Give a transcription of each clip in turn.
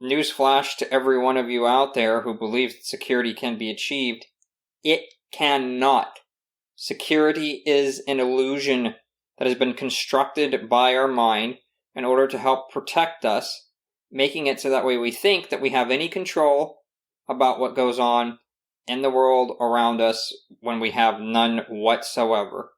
newsflash to every one of you out there who believes that security can be achieved, it cannot. Security is an illusion that has been constructed by our mind in order to help protect us, making it so that way we think that we have any control about what goes on in the world around us when we have none whatsoever.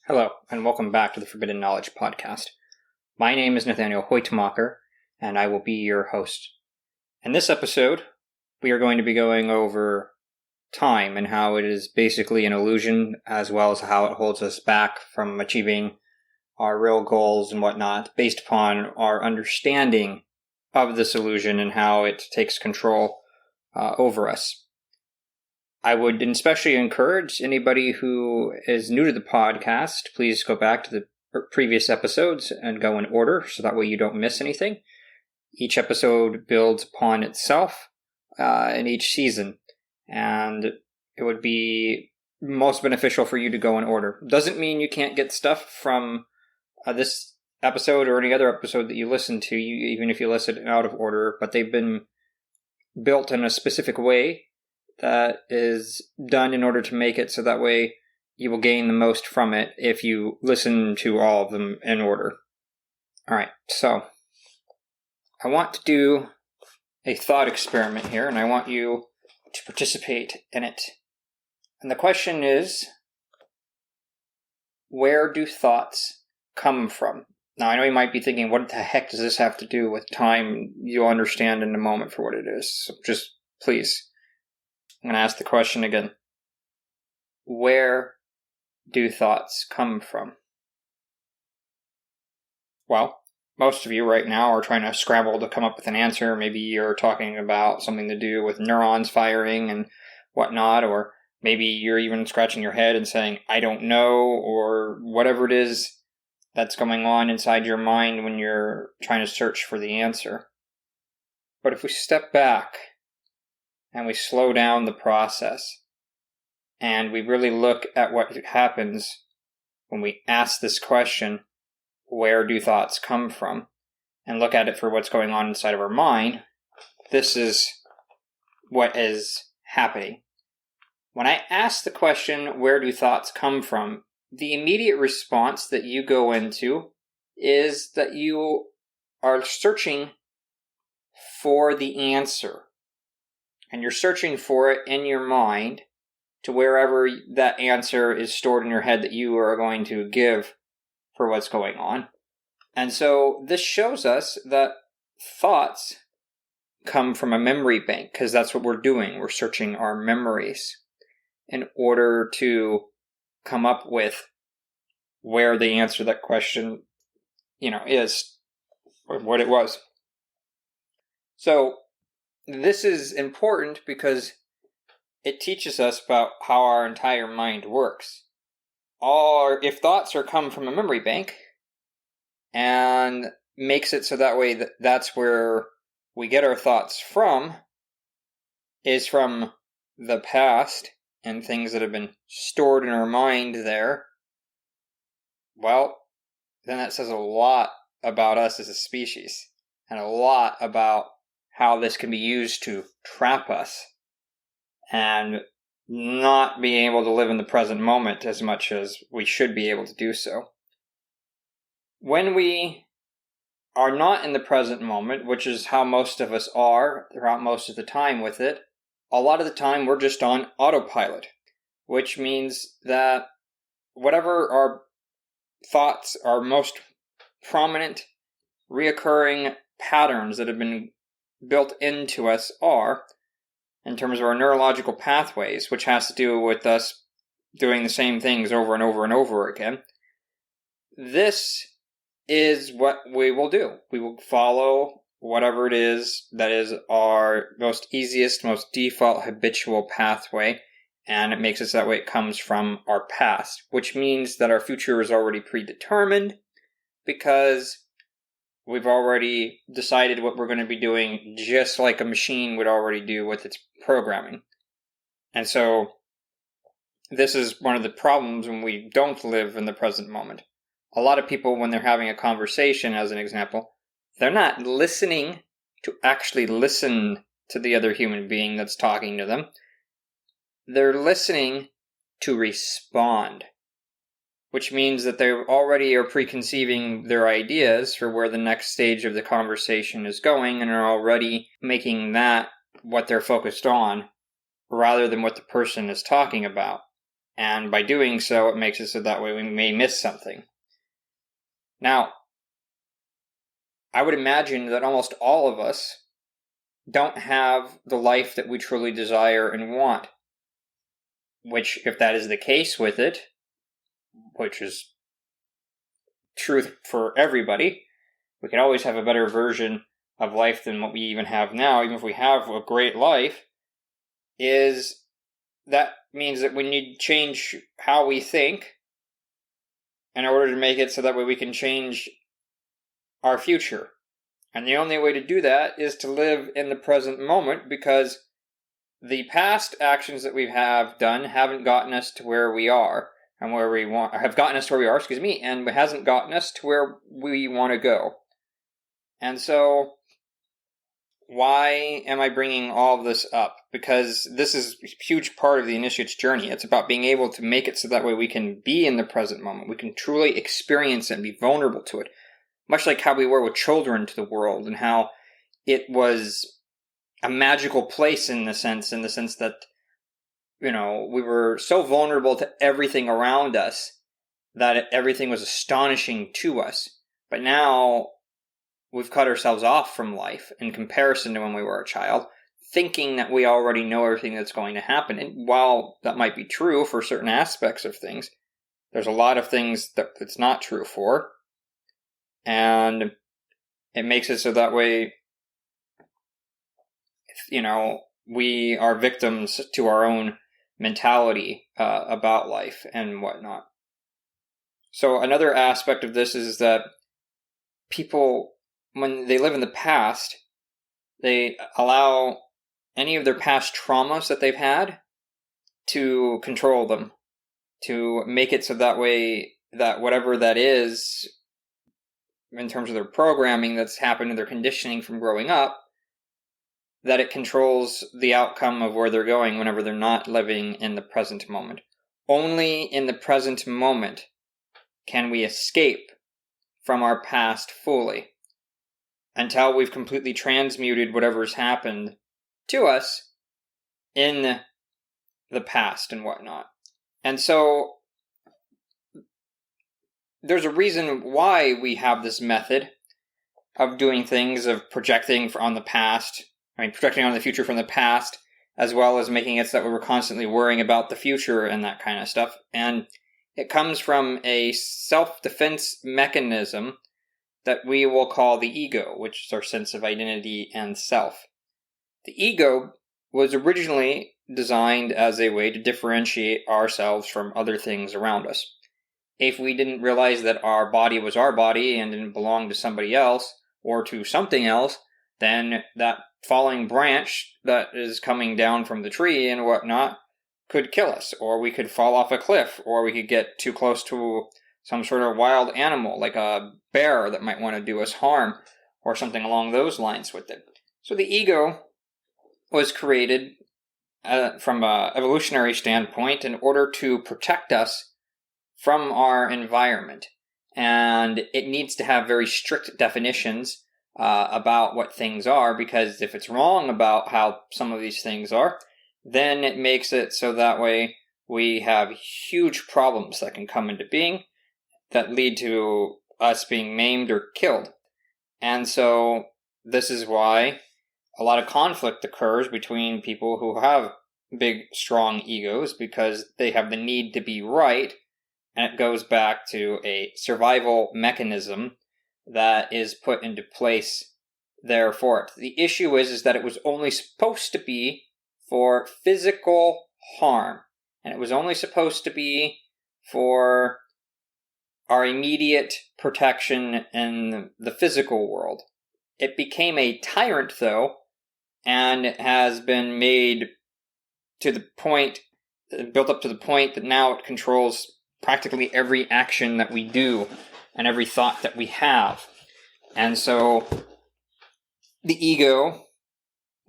Hello, and welcome back to the Forbidden Knowledge Podcast. My name is Nathaniel Heutmaker, and I will be your host. In this episode, we are going to be going over time and how it is basically an illusion, as well as how it holds us back from achieving our real goals and whatnot, based upon our understanding of this illusion and how it takes control over us. I would especially encourage anybody who is new to the podcast, please go back to the previous episodes and go in order so that way you don't miss anything. Each episode builds upon itself in each season, and it would be most beneficial for you to go in order. Doesn't mean you can't get stuff from this episode or any other episode that you listen to, even if you listen out of order, but they've been built in a specific way that is done in order to make it so that way you will gain the most from it if you listen to all of them in order. Alright, so I want to do a thought experiment here, and I want you to participate in it. And the question is, where do thoughts come from? Now, I know you might be thinking, what the heck does this have to do with time? You'll understand in a moment for what it is. So just please, I'm going to ask the question again. Where do thoughts come from? Well, most of you right now are trying to scramble to come up with an answer. Maybe you're talking about something to do with neurons firing and whatnot, or maybe you're even scratching your head and saying, I don't know, or whatever it is that's going on inside your mind when you're trying to search for the answer. But if we step back and we slow down the process, and we really look at what happens when we ask this question, where do thoughts come from, and look at it for what's going on inside of our mind, this is what is happening. When I ask the question, where do thoughts come from, the immediate response that you go into is that you are searching for the answer. And you're searching for it in your mind to wherever that answer is stored in your head that you are going to give for what's going on. And so this shows us that thoughts come from a memory bank, because that's what we're doing. We're searching our memories in order to come up with where the answer to that question, is, or what it was. So this is important because it teaches us about how our entire mind works. If thoughts are come from a memory bank and makes it so that way that's where we get our thoughts from, is from the past and things that have been stored in our mind there, well, then that says a lot about us as a species and a lot about how this can be used to trap us and not being able to live in the present moment as much as we should be able to do so. When we are not in the present moment, which is how most of us are throughout most of the time with it, a lot of the time we're just on autopilot. which means that whatever our thoughts, our most prominent, reoccurring patterns that have been built into us are, in terms of our neurological pathways, which has to do with us doing the same things over and over and over again, this is what we will do. We will follow whatever it is that is our most easiest, most default habitual pathway, and it makes it so that way it comes from our past, which means that our future is already predetermined because we've already decided what we're going to be doing just like a machine would already do with its programming. And so this is one of the problems when we don't live in the present moment. A lot of people, when they're having a conversation, as an example, they're not listening to actually listen to the other human being that's talking to them. They're listening to respond, which means that they already are preconceiving their ideas for where the next stage of the conversation is going and are already making that what they're focused on rather than what the person is talking about. And by doing so, it makes it so that way we may miss something. Now, I would imagine that almost all of us don't have the life that we truly desire and want. Which, if that is the case with it, which is truth for everybody, we can always have a better version of life than what we even have now, even if we have a great life, is that means that we need to change how we think in order to make it so that way we can change our future. And the only way to do that is to live in the present moment, because the past actions that we have done haven't gotten us to where we are and where we want, have gotten us to where we are, and hasn't gotten us to where we want to go. And so, why am I bringing all of this up? Because this is a huge part of the initiate's journey. It's about being able to make it so that way we can be in the present moment. We can truly experience it and be vulnerable to it. Much like how we were with children to the world, and how it was a magical place in the sense that, we were so vulnerable to everything around us that everything was astonishing to us. But now we've cut ourselves off from life in comparison to when we were a child, thinking that we already know everything that's going to happen. And while that might be true for certain aspects of things, there's a lot of things that it's not true for. And it makes it so that way, we are victims to our own mentality about life and whatnot. So another aspect of this is that people, when they live in the past, they allow any of their past traumas that they've had to control them, to make it so that way that whatever that is, in terms of their programming that's happened in their conditioning from growing up, that it controls the outcome of where they're going whenever they're not living in the present moment. Only in the present moment can we escape from our past fully, until we've completely transmuted whatever's happened to us in the past and whatnot. And so there's a reason why we have this method of doing things, of projecting on the past, projecting on the future from the past, as well as making it so that we were constantly worrying about the future and that kind of stuff. And it comes from a self-defense mechanism that we will call the ego, which is our sense of identity and self. The ego was originally designed as a way to differentiate ourselves from other things around us. If we didn't realize that our body was our body and didn't belong to somebody else or to something else, then that falling branch that is coming down from the tree and whatnot could kill us, or we could fall off a cliff, or we could get too close to some sort of wild animal, like a bear that might want to do us harm, or something along those lines with it. So the ego was created from an evolutionary standpoint in order to protect us from our environment. And it needs to have very strict definitions about what things are, because if it's wrong about how some of these things are, then it makes it so that way we have huge problems that can come into being that lead to us being maimed or killed. And so this is why a lot of conflict occurs between people who have big, strong egos, because they have the need to be right, and it goes back to a survival mechanism that is put into place there for it. The issue is that it was only supposed to be for physical harm, and it was only supposed to be for our immediate protection in the physical world. It became a tyrant, though, and has been made to the point, built up to the point that now it controls practically every action that we do and every thought that we have. And so the ego,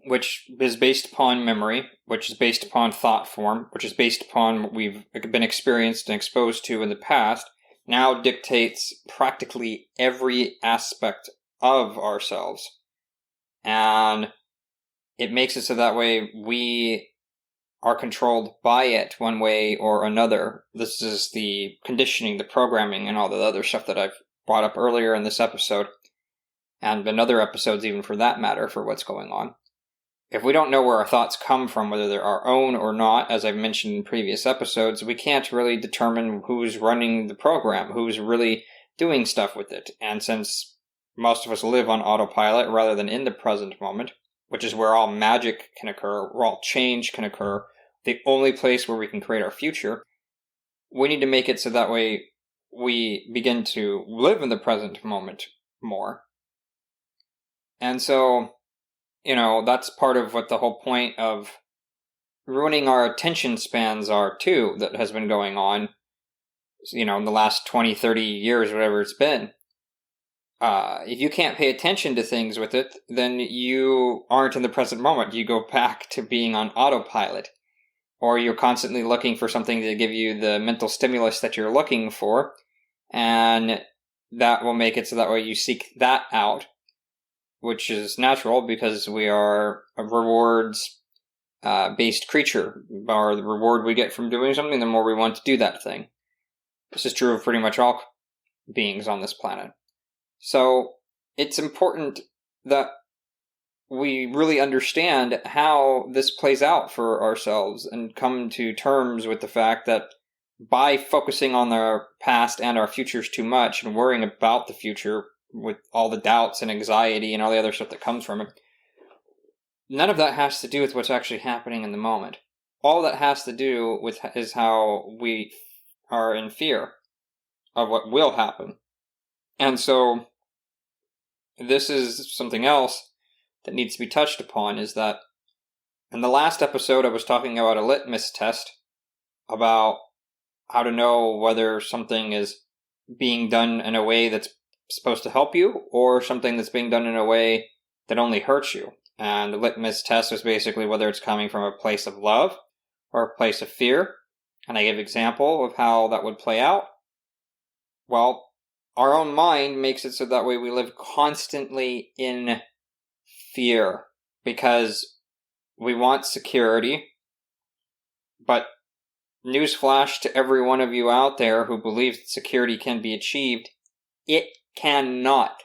which is based upon memory, which is based upon thought form, which is based upon what we've been experienced and exposed to in the past, now dictates practically every aspect of ourselves. And it makes it so that way we are controlled by it one way or another. This is the conditioning, the programming, and all the other stuff that I've brought up earlier in this episode, and in other episodes even for that matter, for what's going on. If we don't know where our thoughts come from, whether they're our own or not, as I've mentioned in previous episodes, we can't really determine who's running the program, who's really doing stuff with it. And since most of us live on autopilot rather than in the present moment, which is where all magic can occur, where all change can occur, the only place where we can create our future, we need to make it so that way we begin to live in the present moment more. And so, that's part of what the whole point of ruining our attention spans are too, that has been going on, in the last 20, 30 years, whatever it's been. If you can't pay attention to things with it, then you aren't in the present moment. You go back to being on autopilot. Or you're constantly looking for something to give you the mental stimulus that you're looking for, and that will make it so that way you seek that out, which is natural because we are a rewards-based creature. Or the reward we get from doing something, the more we want to do that thing. This is true of pretty much all beings on this planet. So it's important that we really understand how this plays out for ourselves and come to terms with the fact that by focusing on our past and our futures too much and worrying about the future with all the doubts and anxiety and all the other stuff that comes from it, none of that has to do with what's actually happening in the moment. All that has to do with is how we are in fear of what will happen. And so this is something else that needs to be touched upon, is that in the last episode I was talking about a litmus test about how to know whether something is being done in a way that's supposed to help you or something that's being done in a way that only hurts you. And the litmus test was basically whether it's coming from a place of love or a place of fear. And I gave an example of how that would play out. Well, our own mind makes it so that way we live constantly in fear because we want security. But newsflash to every one of you out there who believes that security can be achieved, it cannot.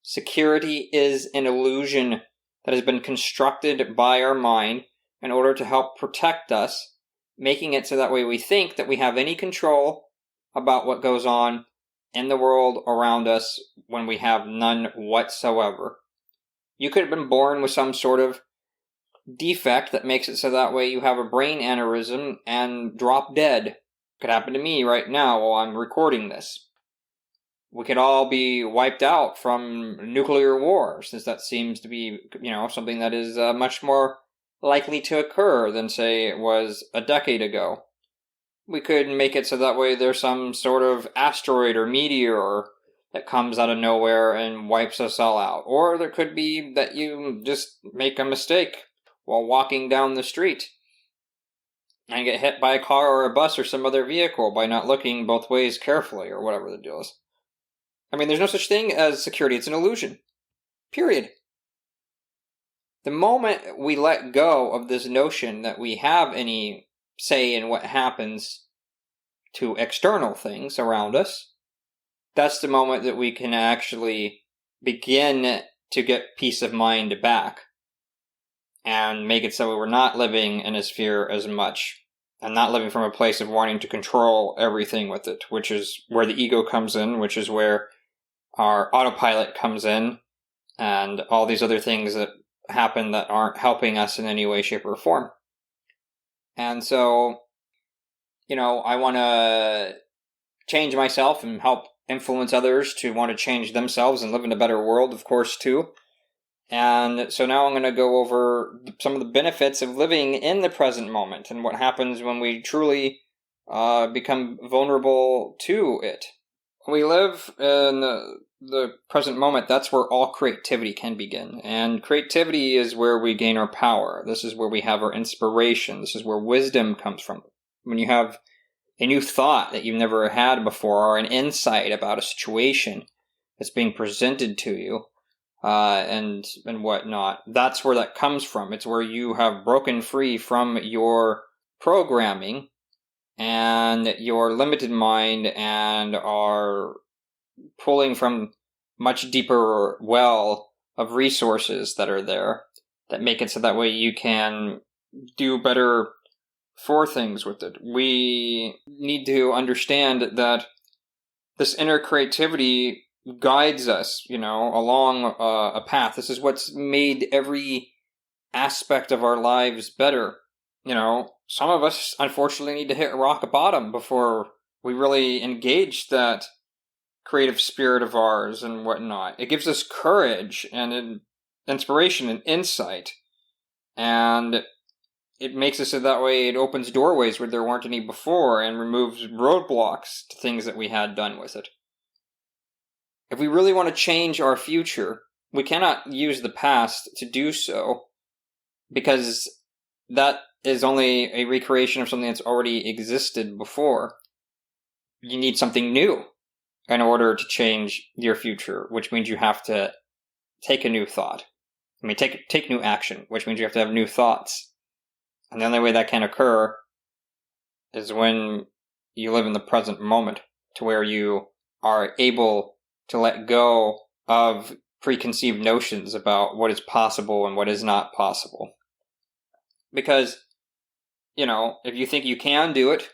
Security is an illusion that has been constructed by our mind in order to help protect us, making it so that way we think that we have any control about what goes on in the world around us when we have none whatsoever. You could have been born with some sort of defect that makes it so that way you have a brain aneurysm and drop dead. Could happen to me right now while I'm recording this. We could all be wiped out from nuclear war, since that seems to be, something that is much more likely to occur than, say, it was a decade ago. We could make it so that way there's some sort of asteroid or meteor that comes out of nowhere and wipes us all out. Or there could be that you just make a mistake while walking down the street and get hit by a car or a bus or some other vehicle by not looking both ways carefully or whatever the deal is. I mean, there's no such thing as security. It's an illusion. Period. The moment we let go of this notion that we have any say in what happens to external things around us, that's the moment that we can actually begin to get peace of mind back and make it so we're not living in this fear as much and not living from a place of wanting to control everything with it, which is where the ego comes in, which is where our autopilot comes in, and all these other things that happen that aren't helping us in any way, shape, or form. And so, I want to change myself and help influence others to want to change themselves and live in a better world, of course, too. And so now I'm going to go over some of the benefits of living in the present moment and what happens when we truly become vulnerable to it. When we live in the present moment, that's where all creativity can begin. And creativity is where we gain our power. This is where we have our inspiration. This is where wisdom comes from. When you have a new thought that you've never had before, or an insight about a situation that's being presented to you, and whatnot, that's where that comes from. It's where you have broken free from your programming and your limited mind and are pulling from much deeper well of resources that are there that make it so that way you can do better for things with it. We need to understand that this inner creativity guides us, along a path. This is what's made every aspect of our lives better. Some of us, unfortunately, need to hit rock bottom before we really engage that creative spirit of ours and whatnot. It gives us courage and inspiration and insight. And it makes it so that way it opens doorways where there weren't any before and removes roadblocks to things that we had done with it. If we really want to change our future, we cannot use the past to do so, because that is only a recreation of something that's already existed before. You need something new in order to change your future, which means you have to take a new thought. Take new action, which means you have to have new thoughts. And the only way that can occur is when you live in the present moment, to where you are able to let go of preconceived notions about what is possible and what is not possible. Because, if you think you can do it,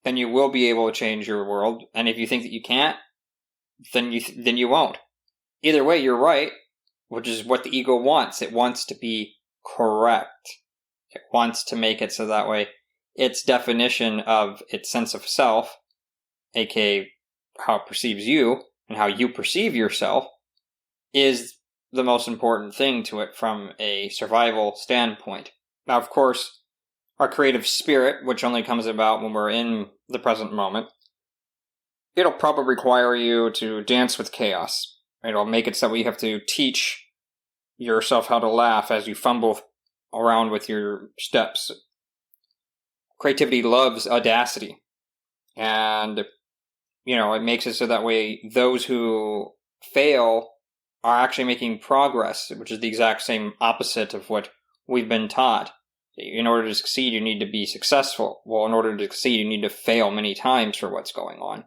then you will be able to change your world. And if you think that you can't, then you won't. Either way, you're right, which is what the ego wants. It wants to be correct. It wants to make it so that way its definition of its sense of self, aka how it perceives you and how you perceive yourself, is the most important thing to it from a survival standpoint. Now, of course, our creative spirit, which only comes about when we're in the present moment, it'll probably require you to dance with chaos. It'll make it so you have to teach yourself how to laugh as you fumble around with your steps. Creativity loves audacity. And, it makes it so that way those who fail are actually making progress, which is the exact same opposite of what we've been taught. In order to succeed, you need to be successful. Well, in order to succeed, you need to fail many times for what's going on.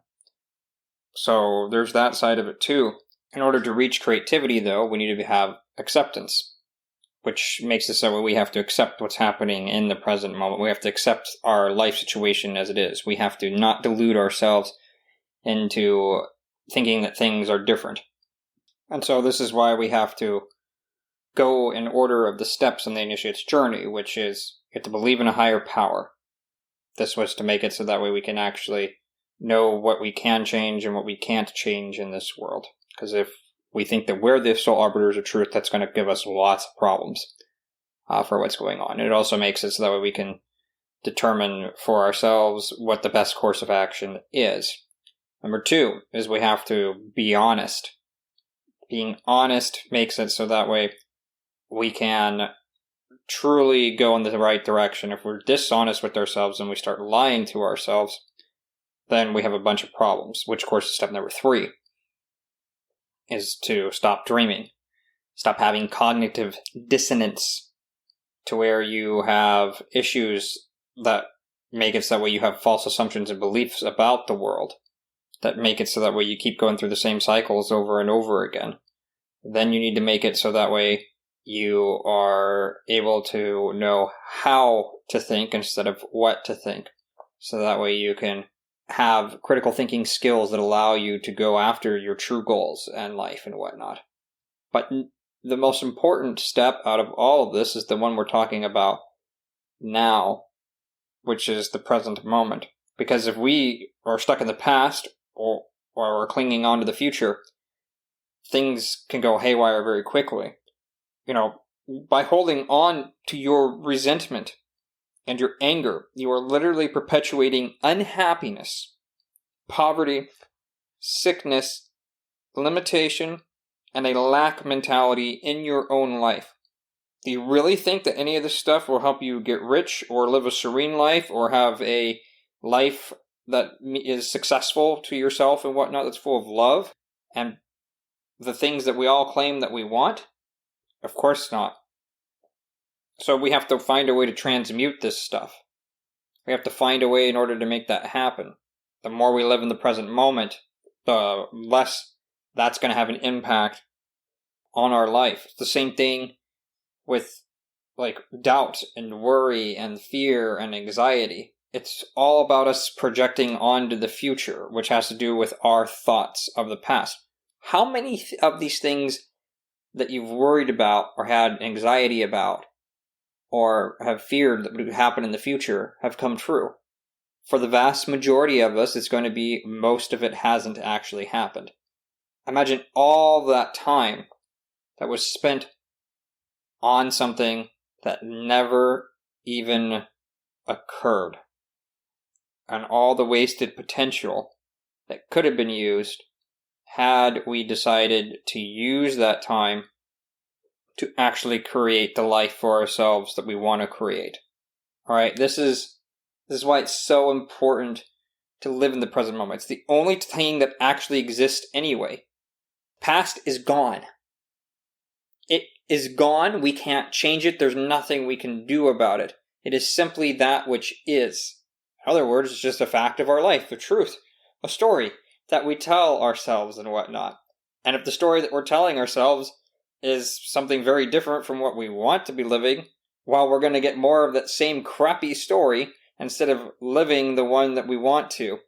So there's that side of it too. In order to reach creativity, though, we need to have acceptance, which makes it so we have to accept what's happening in the present moment. We have to accept our life situation as it is. We have to not delude ourselves into thinking that things are different. And so this is why we have to go in order of the steps in the initiate's journey, which is you have to believe in a higher power. This was to make it so that way we can actually know what we can change and what we can't change in this world. Because if we think that we're the sole arbiters of truth, that's going to give us lots of problems for what's going on. And it also makes it so that way we can determine for ourselves what the best course of action is. Number 2 is we have to be honest. Being honest makes it so that way we can truly go in the right direction. If we're dishonest with ourselves and we start lying to ourselves, then we have a bunch of problems, which of course is step number 3, is to stop dreaming. Stop having cognitive dissonance to where you have issues that make it so that way you have false assumptions and beliefs about the world, that make it so that way you keep going through the same cycles over and over again. Then you need to make it so that way you are able to know how to think instead of what to think. So that way you can have critical thinking skills that allow you to go after your true goals in life and whatnot. But the most important step out of all of this is the one we're talking about now, which is the present moment. Because if we are stuck in the past or are clinging on to the future, things can go haywire very quickly. By holding on to your resentment and your anger, you are literally perpetuating unhappiness, poverty, sickness, limitation, and a lack mentality in your own life. Do you really think that any of this stuff will help you get rich or live a serene life or have a life that is successful to yourself and whatnot, that's full of love and the things that we all claim that we want? Of course not. So we have to find a way to transmute this stuff. We have to find a way in order to make that happen. The more we live in the present moment, the less that's going to have an impact on our life. It's the same thing with doubt and worry and fear and anxiety. It's all about us projecting onto the future, which has to do with our thoughts of the past. How many of these things that you've worried about or had anxiety about or have feared that would happen in the future have come true? For the vast majority of us, it's going to be most of it hasn't actually happened. Imagine all that time that was spent on something that never even occurred, and all the wasted potential that could have been used had we decided to use that time to actually create the life for ourselves that we want to create. Alright, this is why it's so important to live in the present moment. It's the only thing that actually exists anyway. Past is gone. It is gone. We can't change it. There's nothing we can do about it. It is simply that which is. In other words, it's just a fact of our life, the truth, a story that we tell ourselves and whatnot. And if the story that we're telling ourselves is something very different from what we want to be living, well, we're going to get more of that same crappy story instead of living the one that we want to.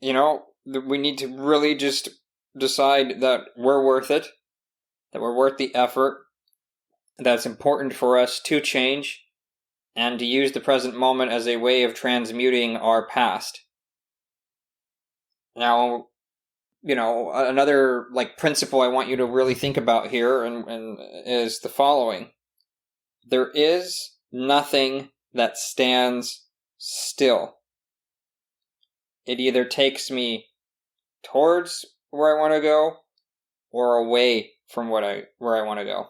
We need to really just decide that we're worth it, that we're worth the effort, that it's important for us to change, and to use the present moment as a way of transmuting our past. Now, another principle I want you to really think about here and is the following. There is nothing that stands still. It either takes me towards where I want to go or away from where I want to go.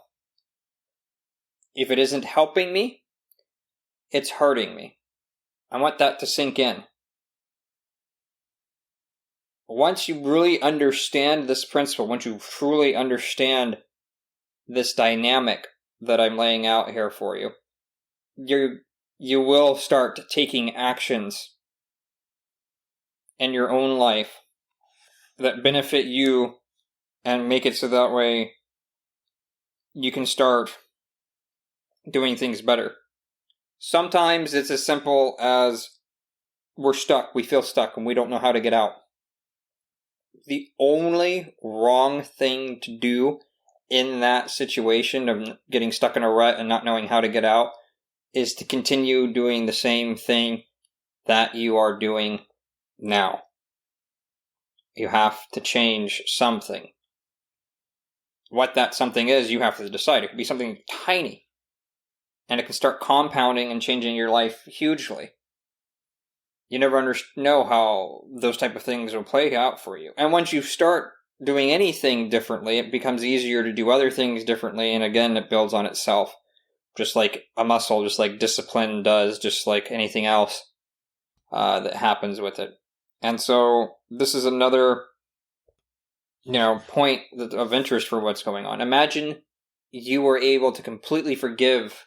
If it isn't helping me, it's hurting me. I want that to sink in. Once you really understand this principle, once you truly understand this dynamic that I'm laying out here for you, you will start taking actions in your own life that benefit you and make it so that way you can start doing things better. Sometimes it's as simple as we're stuck, we feel stuck, and we don't know how to get out. The only wrong thing to do in that situation of getting stuck in a rut and not knowing how to get out is to continue doing the same thing that you are doing now. You have to change something. What that something is, you have to decide. It could be something tiny, and it can start compounding and changing your life hugely. You never know how those type of things will play out for you. And once you start doing anything differently, it becomes easier to do other things differently, and again, it builds on itself. Just like a muscle, just like discipline does, just like anything else that happens with it. And so, this is another, point of interest for what's going on. Imagine you were able to completely forgive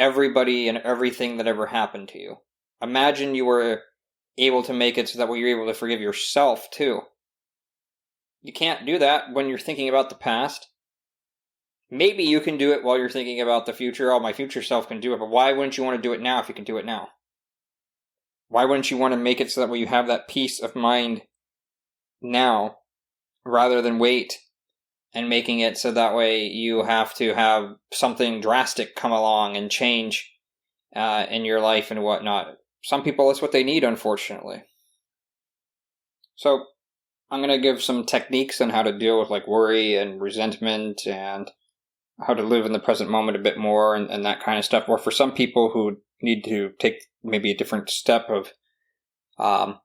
everybody and everything that ever happened to you. Imagine you were able to make it so that way you're able to forgive yourself too. You can't do that when you're thinking about the past. Maybe you can do it while you're thinking about the future. Oh, my future self can do it, but why wouldn't you want to do it now if you can do it now? Why wouldn't you want to make it so that way you have that peace of mind now rather than wait and making it so that way you have to have something drastic come along and change in your life and whatnot? Some people, that's what they need, unfortunately. So I'm going to give some techniques on how to deal with like worry and resentment and how to live in the present moment a bit more and that kind of stuff. Or for some people who need to take maybe a different step of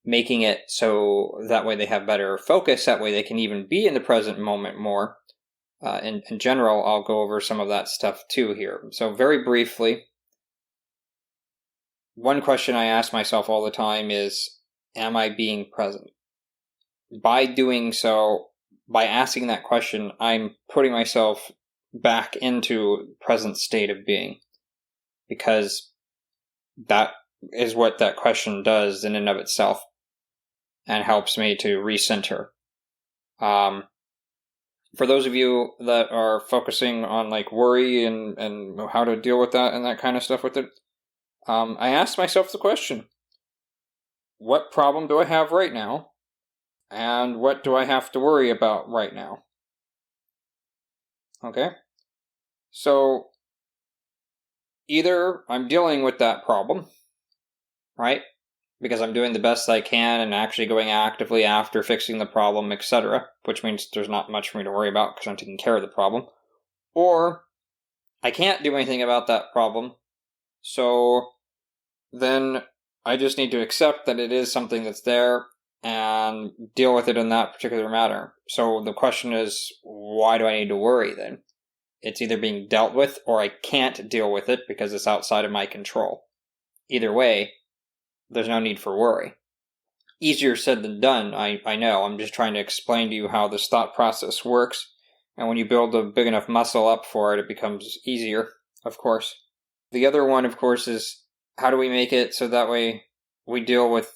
making it so that way they have better focus, that way they can even be in the present moment more. In general, I'll go over some of that stuff too here. So very briefly, one question I ask myself all the time is, am I being present? By doing so, by asking that question, I'm putting myself back into present state of being, because that is what that question does in and of itself and helps me to recenter. For those of you that are focusing on like worry and how to deal with that and that kind of stuff with it, I asked myself the question, what problem do I have right now? And what do I have to worry about right now? Okay? So, either I'm dealing with that problem, right? Because I'm doing the best I can and actually going actively after fixing the problem, etc., which means there's not much for me to worry about because I'm taking care of the problem. Or, I can't do anything about that problem, so then I just need to accept that it is something that's there and deal with it in that particular matter. So the question is, why do I need to worry then? It's either being dealt with or I can't deal with it because it's outside of my control. Either way, there's no need for worry. Easier said than done, I know. I'm just trying to explain to you how this thought process works. And when you build a big enough muscle up for it, it becomes easier, of course. The other one, of course, is how do we make it so that way we deal with,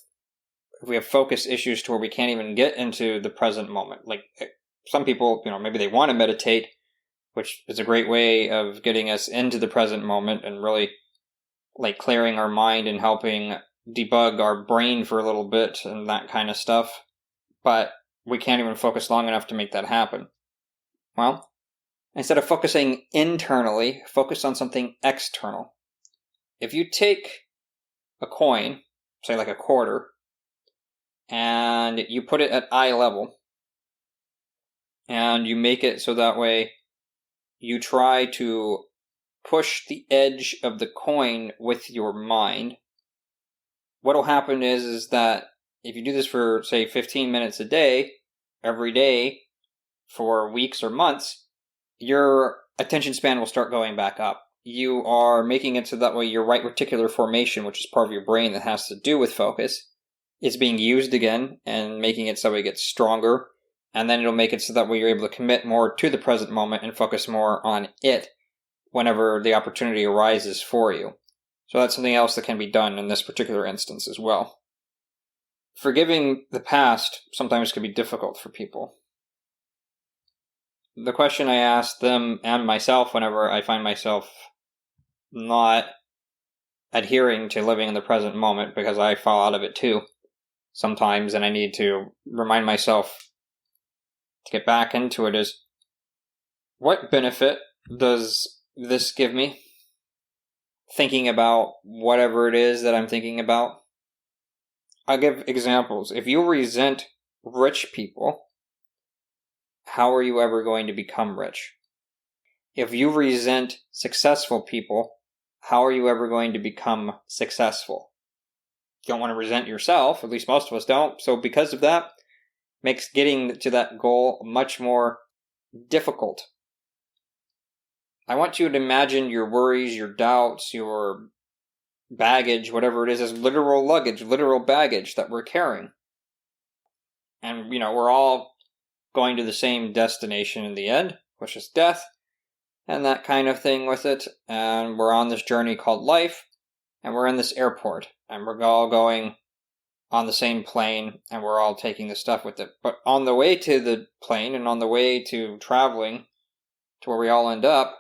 if we have focus issues to where we can't even get into the present moment. Like some people, maybe they want to meditate, which is a great way of getting us into the present moment and really like clearing our mind and helping debug our brain for a little bit and that kind of stuff. But we can't even focus long enough to make that happen. Well, instead of focusing internally, focus on something external. If you take a coin, say like a quarter, and you put it at eye level, and you make it so that way you try to push the edge of the coin with your mind, what'll happen is that if you do this for, say, 15 minutes a day, every day, for weeks or months, your attention span will start going back up. You are making it so that way your right reticular formation, which is part of your brain that has to do with focus, is being used again and making it so it gets stronger. And then it'll make it so that way you're able to commit more to the present moment and focus more on it whenever the opportunity arises for you. So that's something else that can be done in this particular instance as well. Forgiving the past sometimes can be difficult for people. The question I ask them and myself whenever I find myself not adhering to living in the present moment, because I fall out of it too sometimes, and I need to remind myself to get back into it, is what benefit does this give me? Thinking about whatever it is that I'm thinking about. I'll give examples. If you resent rich people, how are you ever going to become rich? If you resent successful people, how are you ever going to become successful? You don't want to resent yourself, at least most of us don't. So because of that, makes getting to that goal much more difficult. I want you to imagine your worries, your doubts, your baggage, whatever it is, as literal luggage, literal baggage that we're carrying. And, we're all going to the same destination in the end, which is death. and that kind of thing with it. And we're on this journey called life, and we're in this airport, and we're all going on the same plane, and we're all taking the stuff with it. But on the way to the plane and on the way to traveling to where we all end up,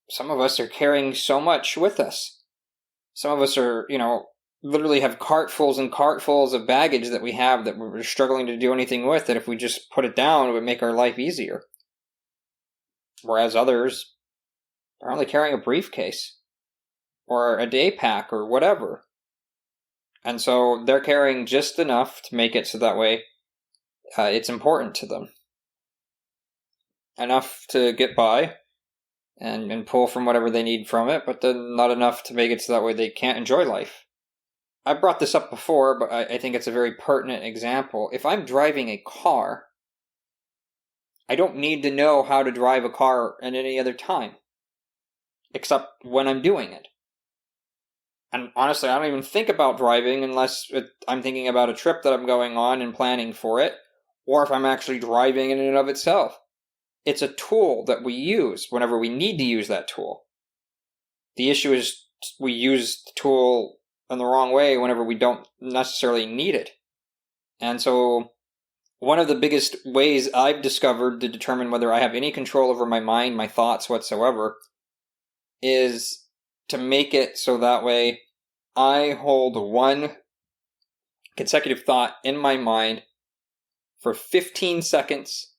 some of us are carrying so much with us. Some of us are, literally have cartfuls and cartfuls of baggage that we have that we're struggling to do anything with, that if we just put it down, it would make our life easier. Whereas others are only carrying a briefcase or a day pack or whatever. And so they're carrying just enough to make it so that way it's important to them. Enough to get by and pull from whatever they need from it, but then not enough to make it so that way they can't enjoy life. I brought this up before, but I think it's a very pertinent example. If I'm driving a car, I don't need to know how to drive a car at any other time, except when I'm doing it. And honestly, I don't even think about driving unless I'm thinking about a trip that I'm going on and planning for it, or if I'm actually driving in and of itself. It's a tool that we use whenever we need to use that tool. The issue is we use the tool in the wrong way whenever we don't necessarily need it. And so one of the biggest ways I've discovered to determine whether I have any control over my mind, my thoughts whatsoever, is to make it so that way I hold one consecutive thought in my mind for 15 seconds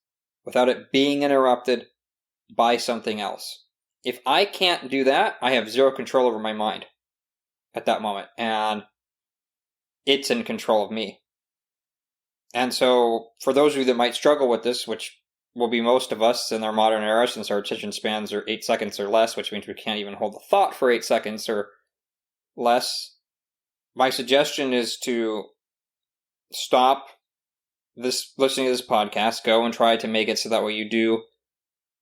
without it being interrupted by something else. If I can't do that, I have zero control over my mind at that moment, and it's in control of me. And so, for those of you that might struggle with this, which will be most of us in our modern era, since our attention spans are 8 seconds or less, which means we can't even hold the thought for 8 seconds or less, my suggestion is to stop listening to this podcast, go and try to make it so that way you do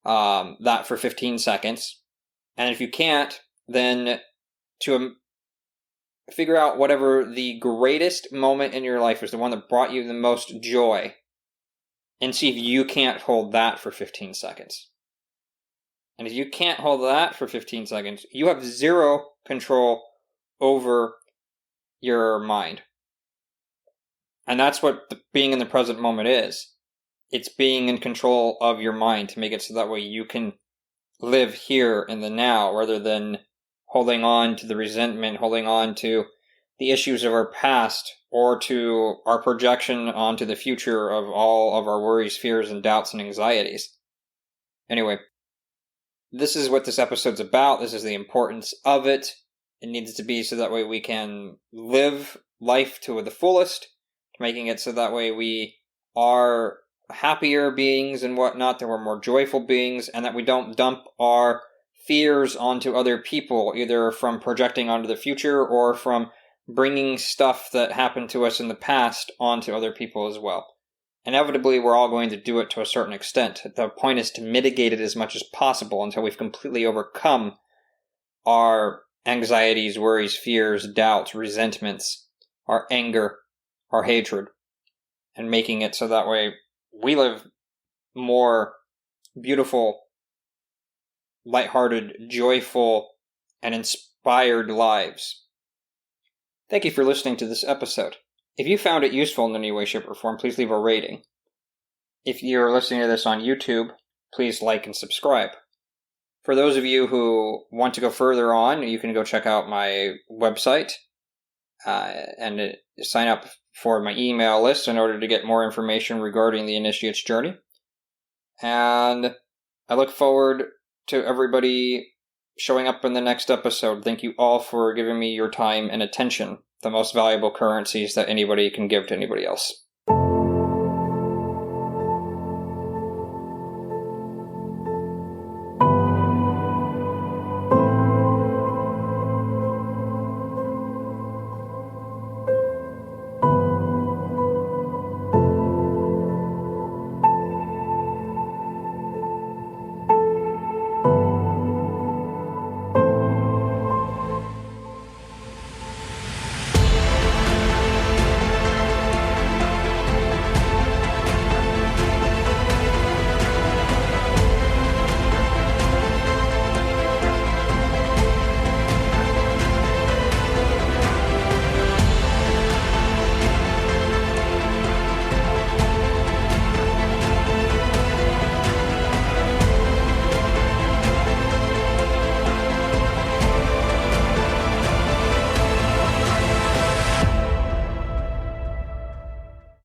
that for 15 seconds. And if you can't, then to figure out whatever the greatest moment in your life is, the one that brought you the most joy, and see if you can't hold that for 15 seconds. And if you can't hold that for 15 seconds, you have zero control over your mind. And that's what being in the present moment is. It's being in control of your mind to make it so that way you can live here in the now, rather than holding on to the resentment, holding on to the issues of our past, or to our projection onto the future of all of our worries, fears, and doubts and anxieties. Anyway, this is what this episode's about. This is the importance of it. It needs to be so that way we can live life to the fullest, making it so that way we are happier beings and whatnot, that we're more joyful beings, and that we don't dump our fears onto other people, either from projecting onto the future or from bringing stuff that happened to us in the past onto other people as well. Inevitably, we're all going to do it to a certain extent. The point is to mitigate it as much as possible until we've completely overcome our anxieties, worries, fears, doubts, resentments, our anger, our hatred, and making it so that way we live more beautiful, lighthearted, joyful, and inspired lives. Thank you for listening to this episode. If you found it useful in any way, shape, or form, please leave a rating. If you're listening to this on YouTube, please like and subscribe. For those of you who want to go further on, you can go check out my website and sign up for my email list in order to get more information regarding the Initiate's journey. And I look forward to everybody showing up in the next episode. Thank you all for giving me your time and attention, the most valuable currencies that anybody can give to anybody else.